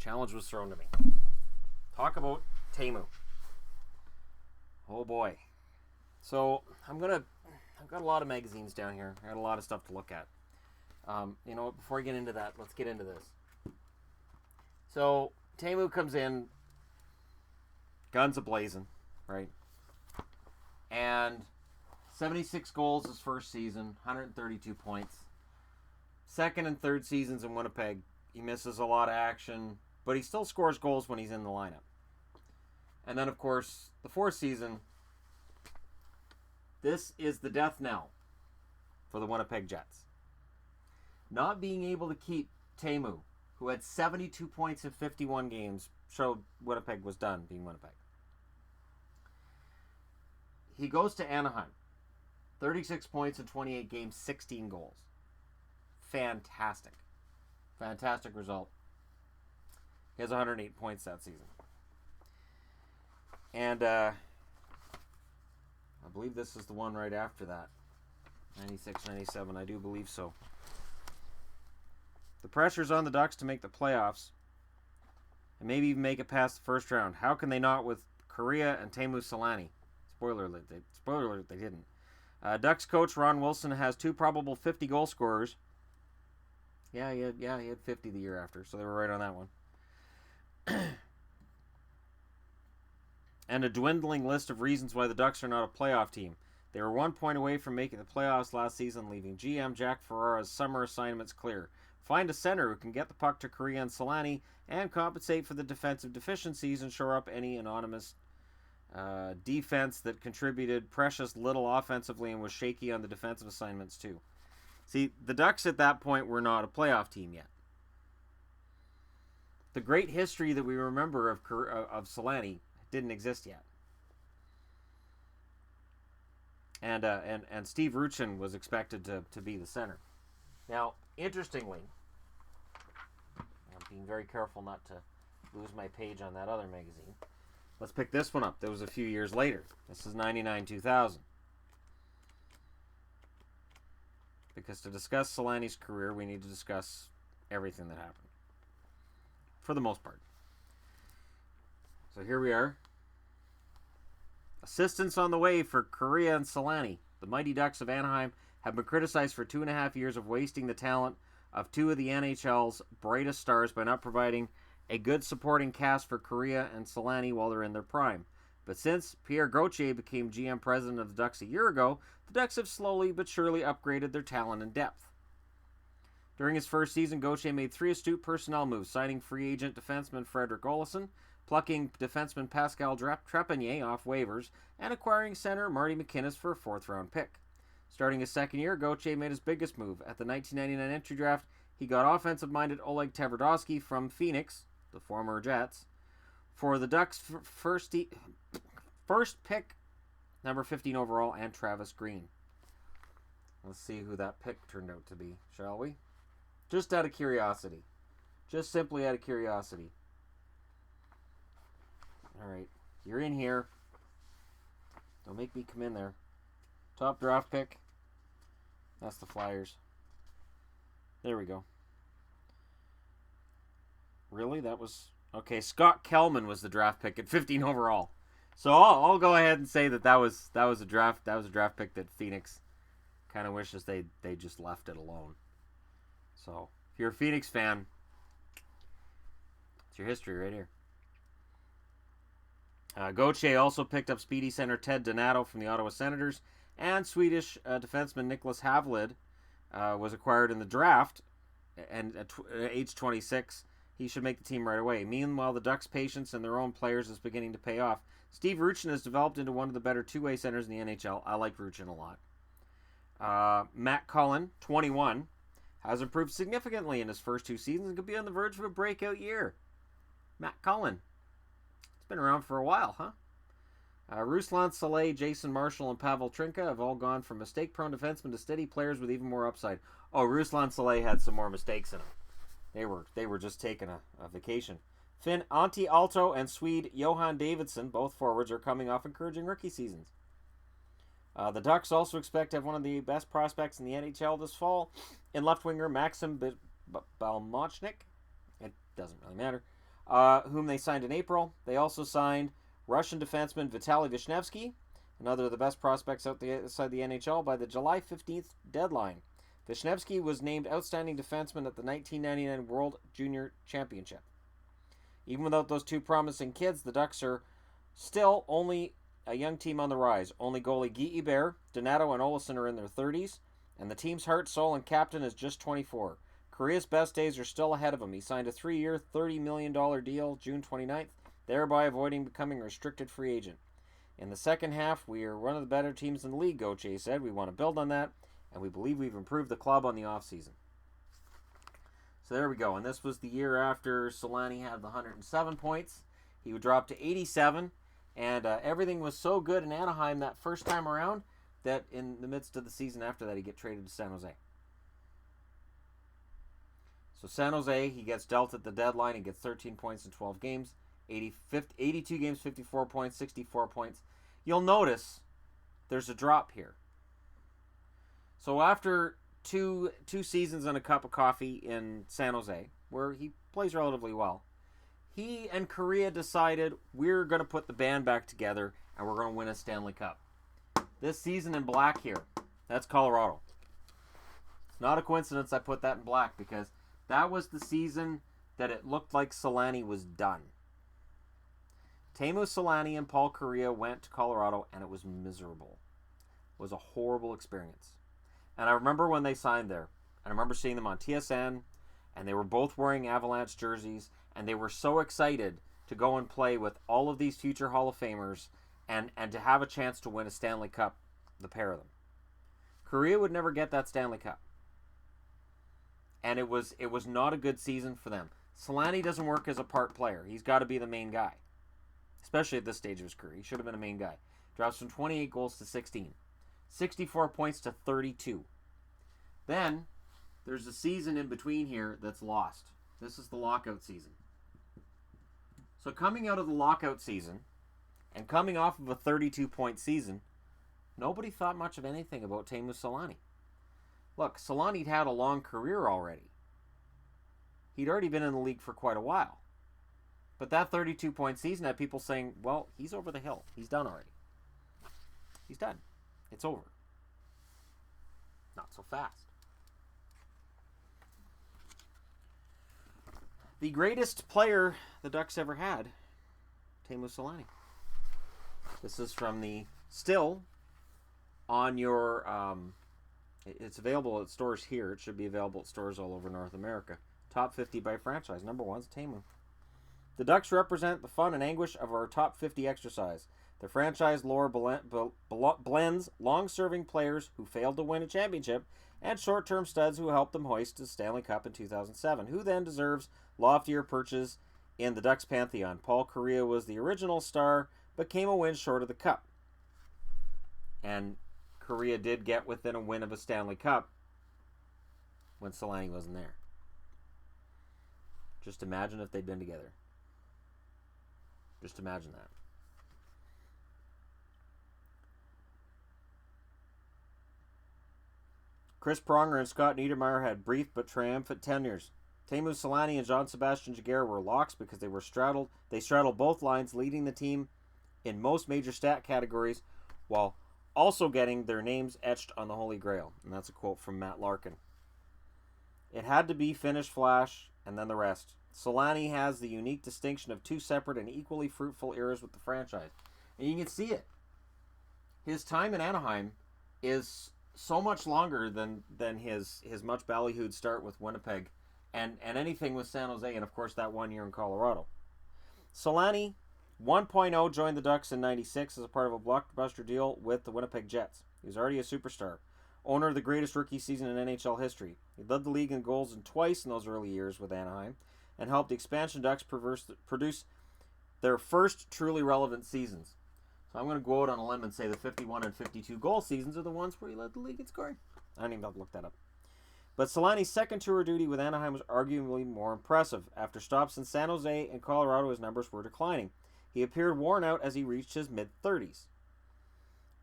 challenge was thrown to me. Talk about Teemu. Oh boy. So I've got a lot of magazines down here. I got a lot of stuff to look at. You know what? Before I get into that, let's get into this. So Teemu comes in, guns a-blazing, right? And 76 goals his first season, 132 points. Second and third seasons in Winnipeg, he misses a lot of action, but he still scores goals when he's in the lineup. And then, of course, the fourth season, this is the death knell for the Winnipeg Jets. Not being able to keep Teemu, who had 72 points in 51 games, showed Winnipeg was done being Winnipeg. He goes to Anaheim. 36 points in 28 games, 16 goals. Fantastic. Fantastic result. He has 108 points that season. And I believe this is the one right after that. 96, 97, I do believe so. The pressure's on the Ducks to make the playoffs and maybe even make it past the first round. How can they not with Correa and Teemu Selanne? Spoiler alert, they didn't. Ducks coach Ron Wilson has two probable 50-goal scorers. Yeah, he had 50 the year after, so they were right on that one. And a dwindling list of reasons why the Ducks are not a playoff team. They were 1 point away from making the playoffs last season, leaving GM Jack Ferrara's summer assignments clear. Find a center who can get the puck to Correa and Selanne and compensate for the defensive deficiencies and shore up any anonymous defense that contributed precious little offensively and was shaky on the defensive assignments too. See, the Ducks at that point were not a playoff team yet. The great history that we remember of Selanne didn't exist yet. And Steve Ruchin was expected to be the center. Now, interestingly, I'm being very careful not to lose my page on that other magazine. Let's pick this one up. That was a few years later. This is 99-2000. Because to discuss Selanne's career, we need to discuss everything that happened. For the most part. So here we are. Assistance on the way for Correa and Selanne. The Mighty Ducks of Anaheim have been criticized for 2.5 years of wasting the talent of two of the NHL's brightest stars by not providing a good supporting cast for Correa and Selanne while they're in their prime. But since Pierre Gauthier became GM president of the Ducks a year ago, the Ducks have slowly but surely upgraded their talent and depth. During his first season, Gauthier made 3 astute personnel moves, signing free agent defenseman Frederick Olofsson, plucking defenseman Pascal Trepanier off waivers, and acquiring center Marty McInnes for a 4th-round pick. Starting his second year, Gauthier made his biggest move. At the 1999 entry draft, he got offensive-minded Oleg Tverdovsky from Phoenix, the former Jets, for the Ducks' first pick, number 15 overall, and Travis Green. Let's see who that pick turned out to be, shall we? Just out of curiosity. Just simply out of curiosity. Alright, you're in here. Don't make me come in there. Top draft pick. That's the Flyers. There we go. Really? That was... Okay, Scott Kelman was the draft pick at 15 overall. So I'll go ahead and say that was a draft pick that Phoenix kind of wishes they just left it alone. So if you're a Phoenix fan, it's your history right here. Gauthier also picked up speedy center Ted Donato from the Ottawa Senators, and Swedish defenseman Nicholas Havlid was acquired in the draft, and at age 26, he should make the team right away. Meanwhile, the Ducks' patience in their own players is beginning to pay off. Steve Ruchin has developed into one of the better two-way centers in the NHL. I like Ruchin a lot. Matt Cullen, 21, has improved significantly in his first 2 seasons and could be on the verge of a breakout year. Matt Cullen. It's been around for a while, huh? Ruslan Saleh, Jason Marshall, and Pavel Trinka have all gone from mistake-prone defensemen to steady players with even more upside. Oh, Ruslan Saleh had some more mistakes in him. They were just taking a vacation. Finn Antti Aalto and Swede Johan Davidson, both forwards, are coming off encouraging rookie seasons. The Ducks also expect to have one of the best prospects in the NHL this fall in left winger Maxim Balmochnik. It doesn't really matter. whom they signed in April. They also signed Russian defenseman Vitaly Vishnevsky, another of the best prospects outside the NHL, by the July 15th deadline. Vishnevsky was named Outstanding Defenseman at the 1999 World Junior Championship. Even without those two promising kids, the Ducks are still only a young team on the rise. Only goalie Guy Hebert, Donato, and Olsen are in their 30s, and the team's heart, soul, and captain is just 24. Korea's best days are still ahead of him. He signed a 3-year, $30 million deal June 29th, thereby avoiding becoming a restricted free agent. In the second half, we are one of the better teams in the league, Gauthier said. We want to build on that, and we believe we've improved the club on the offseason. So there we go. And this was the year after Selanne had the 107 points. He would drop to 87, and everything was so good in Anaheim that first time around that in the midst of the season after that, he get traded to San Jose. So San Jose, he gets dealt at the deadline. He gets 13 points in 12 games, 82 games, 54 points, 64 points. You'll notice there's a drop here. So after two seasons and a cup of coffee in San Jose, where he plays relatively well, he and Korea decided we're going to put the band back together and we're going to win a Stanley Cup. This season in black here, that's Colorado. It's not a coincidence I put that in black because that was the season that it looked like Selanne was done. Teemu Selanne and Paul Kariya went to Colorado and it was miserable. It was a horrible experience. And I remember when they signed there, and I remember seeing them on TSN, and they were both wearing Avalanche jerseys, and they were so excited to go and play with all of these future Hall of Famers and to have a chance to win a Stanley Cup, the pair of them. Korea would never get that Stanley Cup. And it was not a good season for them. Selanne doesn't work as a part player. He's got to be the main guy. Especially at this stage of his career. He should have been a main guy. Drops from 28 goals to 16. 64 points to 32. Then, there's a season in between here that's lost. This is the lockout season. So coming out of the lockout season, and coming off of a 32-point season, nobody thought much of anything about Teemu Selanne. Look, Selanne had a long career already. He'd already been in the league for quite a while. But that 32-point season had people saying, well, he's over the hill. He's done already. He's done. It's over. Not so fast. The greatest player the Ducks ever had, Teemu Selanne. This is from the still on your it's available at stores here. It should be available at stores all over North America. Top 50 by franchise. Number 1's Teemu. The Ducks represent the fun and anguish of our top 50 exercise. The franchise lore blends long-serving players who failed to win a championship and short-term studs who helped them hoist the Stanley Cup in 2007, who then deserves loftier perches in the Ducks pantheon. Paul Kariya was the original star, but came a win short of the Cup. And Kariya did get within a win of a Stanley Cup when Selanne wasn't there. Just imagine if they'd been together. Just imagine that. Chris Pronger and Scott Niedermayer had brief but triumphant tenures. Teemu Selanne and Jean-Sebastien Giguère were locks because they straddled both lines, leading the team in most major stat categories while also getting their names etched on the Holy Grail. And that's a quote from Matt Larkin. It had to be finish flash and then the rest. Selanne has the unique distinction of two separate and equally fruitful eras with the franchise. And you can see it. His time in Anaheim is so much longer than his much ballyhooed start with Winnipeg and anything with San Jose, and of course that 1 year in Colorado. Selanne 1.0 joined the Ducks in 96 as a part of a blockbuster deal with the Winnipeg Jets. He was already a superstar. Owner of the greatest rookie season in NHL history. He led the league in goals twice in those early years with Anaheim and helped the expansion Ducks produce their first truly relevant seasons. So I'm going to go out on a limb and say the 51 and 52 goal seasons are the ones where he led the league in scoring. I don't even have to look that up. But Selanne's second tour of duty with Anaheim was arguably more impressive. After stops in San Jose and Colorado, his numbers were declining. He appeared worn out as he reached his mid-30s.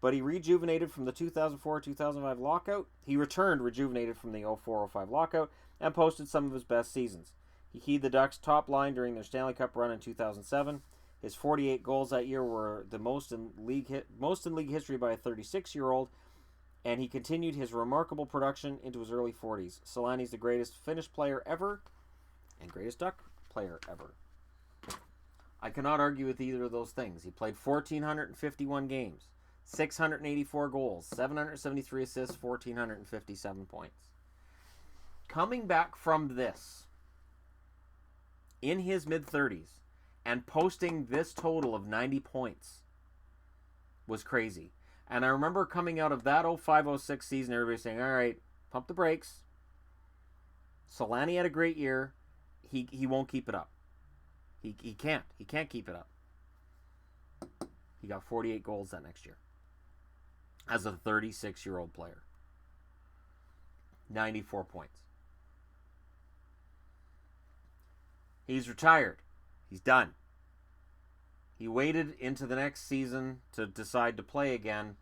But he rejuvenated from the 2004-2005 lockout. He returned rejuvenated from the 04-05 lockout and posted some of his best seasons. He keyed the Ducks' top line during their Stanley Cup run in 2007. His 48 goals that year were the most in league history by a 36-year-old, and he continued his remarkable production into his early 40s. Selanne's the greatest Finnish player ever and greatest Duck player ever. I cannot argue with either of those things. He played 1,451 games, 684 goals, 773 assists, 1,457 points. Coming back from this in his mid-30s and posting this total of 90 points was crazy. And I remember coming out of that 05-06 season, everybody saying, all right, pump the brakes. Selanne had a great year. He won't keep it up. He can't. He can't keep it up. He got 48 goals that next year as a 36-year-old player. 94 points. He's retired. He's done. He waited into the next season to decide to play again,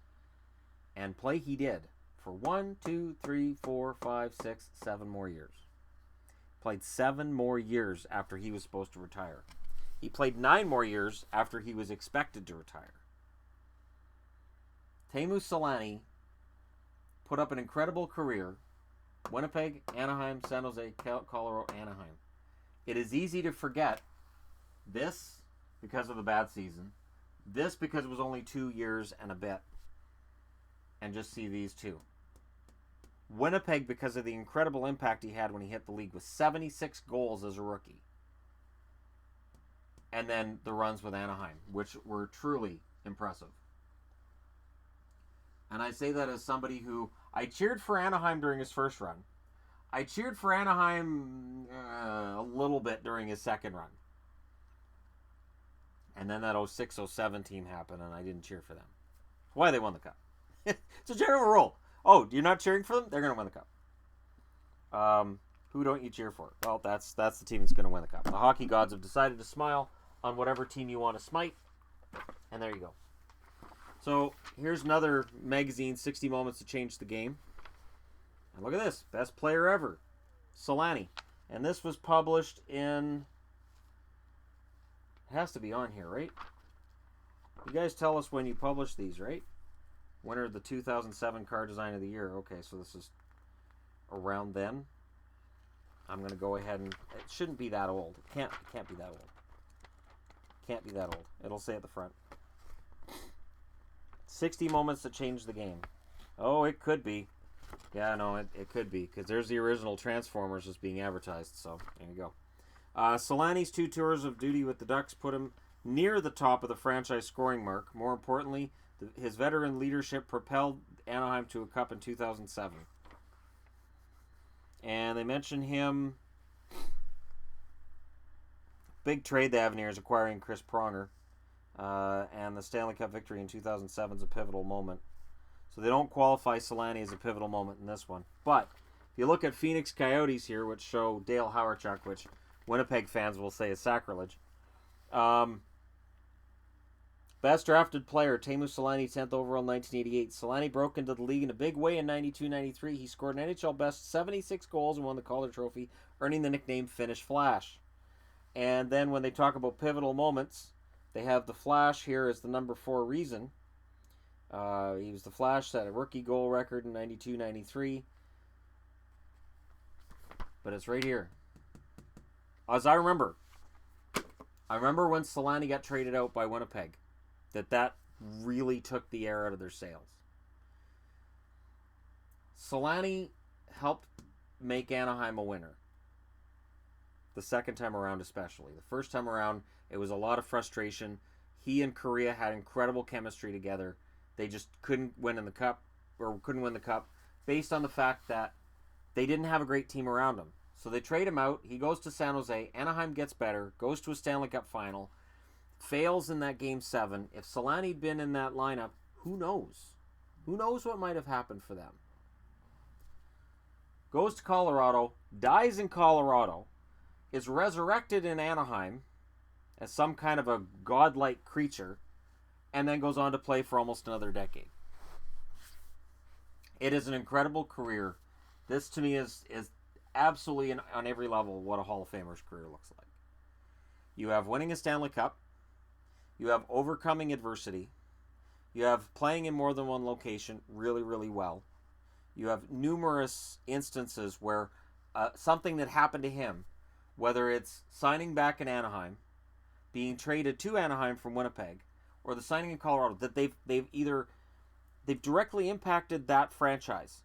and play he did for 1, 2, 3, 4, 5, 6, 7 more years. Played 7 more years after he was supposed to retire. He played 9 more years after he was expected to retire. Teemu Selanne put up an incredible career. Winnipeg, Anaheim, San Jose, Colorado, Anaheim. It is easy to forget this because of the bad season. This because it was only 2 years and a bit. And just see these two. Winnipeg because of the incredible impact he had when he hit the league with 76 goals as a rookie. And then the runs with Anaheim, which were truly impressive. And I say that as somebody who... I cheered for Anaheim during his first run. I cheered for Anaheim a little bit during his second run. And then that 06-07 team happened, and I didn't cheer for them. Why they won the cup. It's a general rule. Oh, you're not cheering for them? They're going to win the cup. Who don't you cheer for? Well, that's the team that's going to win the cup. The hockey gods have decided to smile on whatever team you want to smite. And there you go. So, here's another magazine, 60 Moments to Change the Game. And look at this. Best player ever. Selanne. And this was published in... It has to be on here, right? You guys tell us when you publish these, right? Winner of the 2007 Car Design of the Year. Okay, so this is around then. I'm going to go ahead and... It shouldn't be that old. It can't be that old. Can't be that old. It'll say at the front. 60 Moments to Change the Game. Oh, it could be. Yeah, no, it could be. Because there's the original Transformers that's being advertised. So, there you go. Selanne's 2 tours of duty with the Ducks put him near the top of the franchise scoring mark. More importantly, his veteran leadership propelled Anaheim to a cup in 2007. And they mention him. Big trade the Avenir is acquiring Chris Pronger. And the Stanley Cup victory in 2007 is a pivotal moment. So they don't qualify Selanne as a pivotal moment in this one. But if you look at Phoenix Coyotes here, which show Dale Hawerchuk, which Winnipeg fans will say is sacrilege. Best drafted player, Teemu Selanne, 10th overall in 1988. Selanne broke into the league in a big way in 92-93. He scored an NHL best 76 goals and won the Calder Trophy, earning the nickname Finnish Flash. And then when they talk about pivotal moments, they have the Flash here as the number 4 reason. He was the Flash, set a rookie goal record in 92-93. But it's right here. As I remember when Selanne got traded out by Winnipeg, that really took the air out of their sails. Selanne helped make Anaheim a winner. The second time around especially. The first time around, it was a lot of frustration. He and Correa had incredible chemistry together. They just couldn't win the cup based on the fact that they didn't have a great team around him. So they trade him out. He goes to San Jose. Anaheim gets better. Goes to a Stanley Cup final. Fails in that Game 7. If Selanne had been in that lineup, who knows? Who knows what might have happened for them? Goes to Colorado. Dies in Colorado. Is resurrected in Anaheim as some kind of a godlike creature. And then goes on to play for almost another decade. It is an incredible career. This to me is absolutely on every level what a Hall of Famer's career looks like. You have winning a Stanley Cup. You have overcoming adversity. You have playing in more than one location really, really well. You have numerous instances where something that happened to him, whether it's signing back in Anaheim, being traded to Anaheim from Winnipeg, or the signing in Colorado, that they've directly impacted that franchise.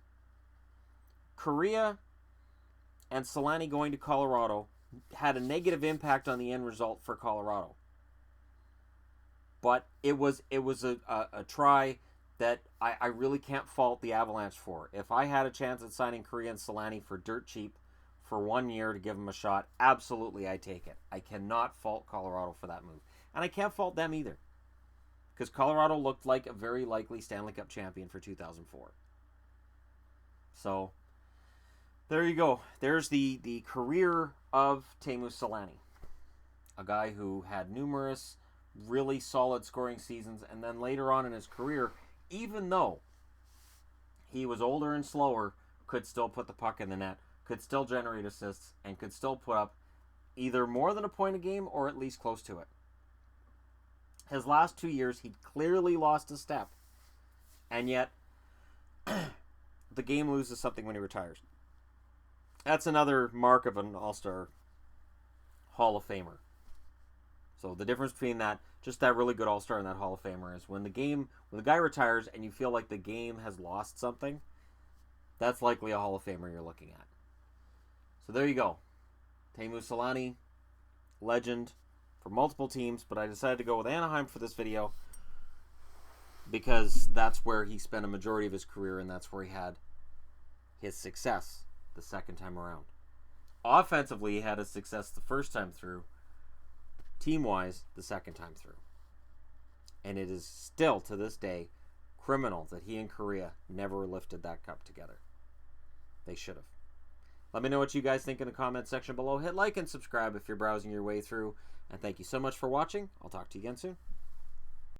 Korea and Selanne going to Colorado had a negative impact on the end result for Colorado. But it was a try that I really can't fault the Avalanche for. If I had a chance at signing Korea and Selanne for dirt cheap for 1 year to give them a shot, absolutely I take it. I cannot fault Colorado for that move. And I can't fault them either. Because Colorado looked like a very likely Stanley Cup champion for 2004. So, there you go. There's the career of Teemu Selanne. A guy who had numerous really solid scoring seasons, and then later on in his career, even though he was older and slower, could still put the puck in the net, could still generate assists, and could still put up either more than a point a game or at least close to it. His last 2 years, he clearly lost a step, and yet the game loses something when he retires. That's another mark of an All-Star Hall of Famer. So the difference between that, just that really good All-Star and that Hall of Famer, is when the guy retires and you feel like the game has lost something, that's likely a Hall of Famer you're looking at. So there you go. Teemu Selanne, legend for multiple teams, but I decided to go with Anaheim for this video because that's where he spent a majority of his career and that's where he had his success the second time around. Offensively, he had his success the first time through. Team-wise, the second time through. And it is still, to this day, criminal that he and Korea never lifted that cup together. They should have. Let me know what you guys think in the comment section below. Hit like and subscribe if you're browsing your way through. And thank you so much for watching. I'll talk to you again soon.